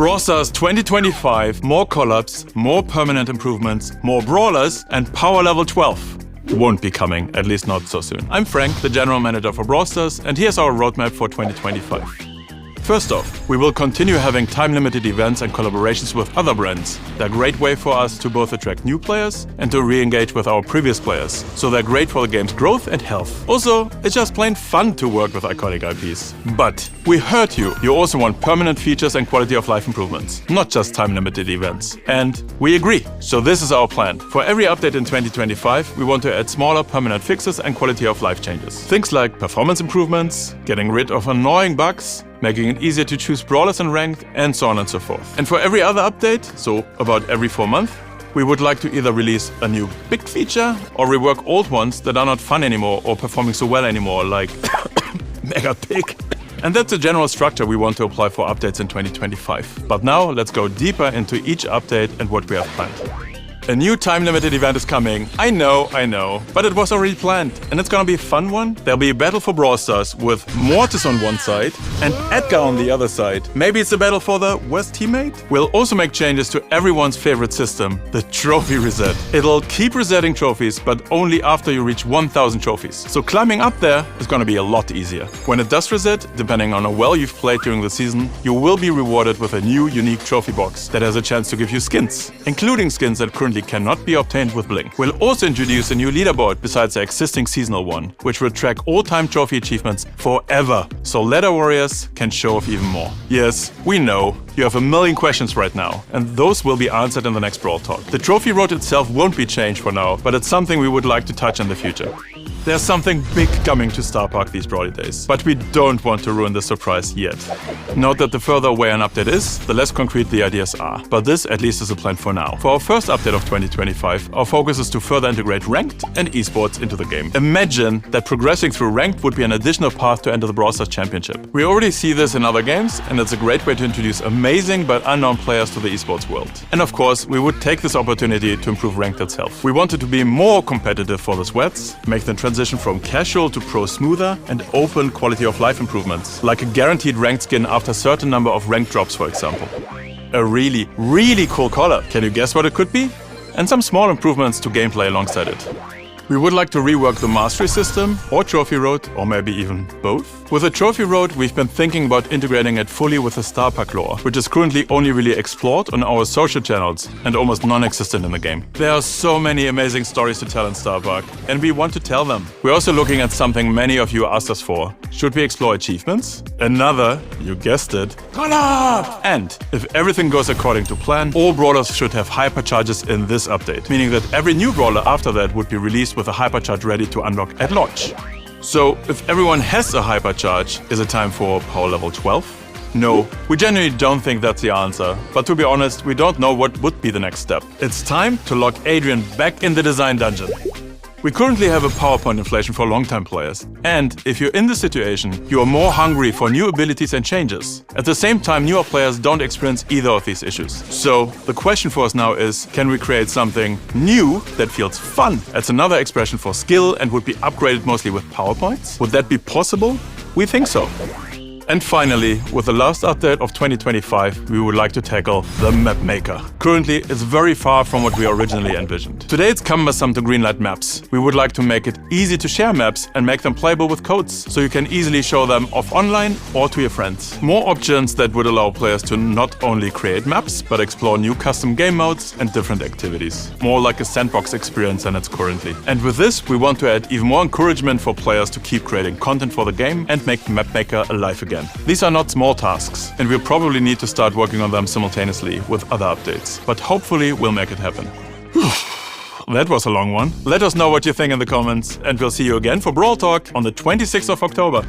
Brawl Stars 2025, more collabs, more permanent improvements, more brawlers, and power level 12 won't be coming, at least not so soon. I'm Frank, the General Manager for Brawl Stars, and here's our roadmap for 2025. First off, we will continue having time-limited events and collaborations with other brands. They're a great way for us to both attract new players and to re-engage with our previous players. So they're great for the game's growth and health. Also, it's just plain fun to work with iconic IPs. But we heard you. You also want permanent features and quality of life improvements, not just time-limited events. And we agree. So this is our plan. For every update in 2025, we want to add smaller permanent fixes and quality of life changes. Things like performance improvements, getting rid of annoying bugs, making it easier to choose brawlers in ranked, and so on and so forth. And for every other update, so about every 4 months, we would like to either release a new big feature or rework old ones that are not fun anymore or performing so well anymore, like Mega Pig. And that's the general structure we want to apply for updates in 2025. But now let's go deeper into each update and what we have planned. A new time-limited event is coming. I know, but it was already planned, and it's gonna be a fun one. There'll be a battle for Brawl Stars with Mortis on one side and Edgar on the other side. Maybe it's a battle for the worst teammate? We'll also make changes to everyone's favorite system, the trophy reset. It'll keep resetting trophies, but only after you reach 1000 trophies. So climbing up there is gonna be a lot easier. When it does reset, depending on how well you've played during the season, you will be rewarded with a new unique trophy box that has a chance to give you skins, including skins that currently cannot be obtained with Blink. We'll also introduce a new leaderboard besides the existing seasonal one, which will track all-time trophy achievements forever, so ladder warriors can show off even more. Yes, we know, you have a million questions right now, and those will be answered in the next Brawl Talk. The trophy road itself won't be changed for now, but it's something we would like to touch in the future. There's something big coming to Star Park these Brawly days, but we don't want to ruin the surprise yet. Note that the further away an update is, the less concrete the ideas are, but this at least is a plan for now. For our first update of 2025, our focus is to further integrate Ranked and esports into the game. Imagine that progressing through Ranked would be an additional path to enter the Brawl Stars Championship. We already see this in other games, and it's a great way to introduce amazing but unknown players to the esports world. And of course, we would take this opportunity to improve Ranked itself. We wanted to be more competitive for the sweats, make the transition from casual to pro smoother, and open quality of life improvements, like a guaranteed ranked skin after a certain number of rank drops, for example. A really, really cool color. Can you guess what it could be? And some small improvements to gameplay alongside it. We would like to rework the Mastery system, or Trophy Road, or maybe even both. With the Trophy Road, we've been thinking about integrating it fully with the Star Park lore, which is currently only really explored on our social channels and almost non-existent in the game. There are so many amazing stories to tell in Star Park, and we want to tell them. We're also looking at something many of you asked us for. Should we explore achievements? Another, you guessed it, collab! And if everything goes according to plan, all brawlers should have hypercharges in this update, meaning that every new brawler after that would be released with a hypercharge ready to unlock at launch. So, if everyone has a hypercharge, is it time for power level 12? No, we genuinely don't think that's the answer, but to be honest, we don't know what would be the next step. It's time to lock Adrian back in the design dungeon. We currently have a PowerPoint inflation for long-time players, and if you're in this situation, you are more hungry for new abilities and changes. At the same time, newer players don't experience either of these issues. So, the question for us now is, can we create something new that feels fun? That's another expression for skill and would be upgraded mostly with PowerPoints. Would that be possible? We think so. And finally, with the last update of 2025, we would like to tackle the Map Maker. Currently, it's very far from what we originally envisioned. Today it's cumbersome to greenlight maps. We would like to make it easy to share maps and make them playable with codes, so you can easily show them off online or to your friends. More options that would allow players to not only create maps, but explore new custom game modes and different activities. More like a sandbox experience than it's currently. And with this, we want to add even more encouragement for players to keep creating content for the game and make Map Maker alive again. These are not small tasks, and we'll probably need to start working on them simultaneously with other updates. But hopefully we'll make it happen. That was a long one. Let us know what you think in the comments, and we'll see you again for Brawl Talk on the 26th of October.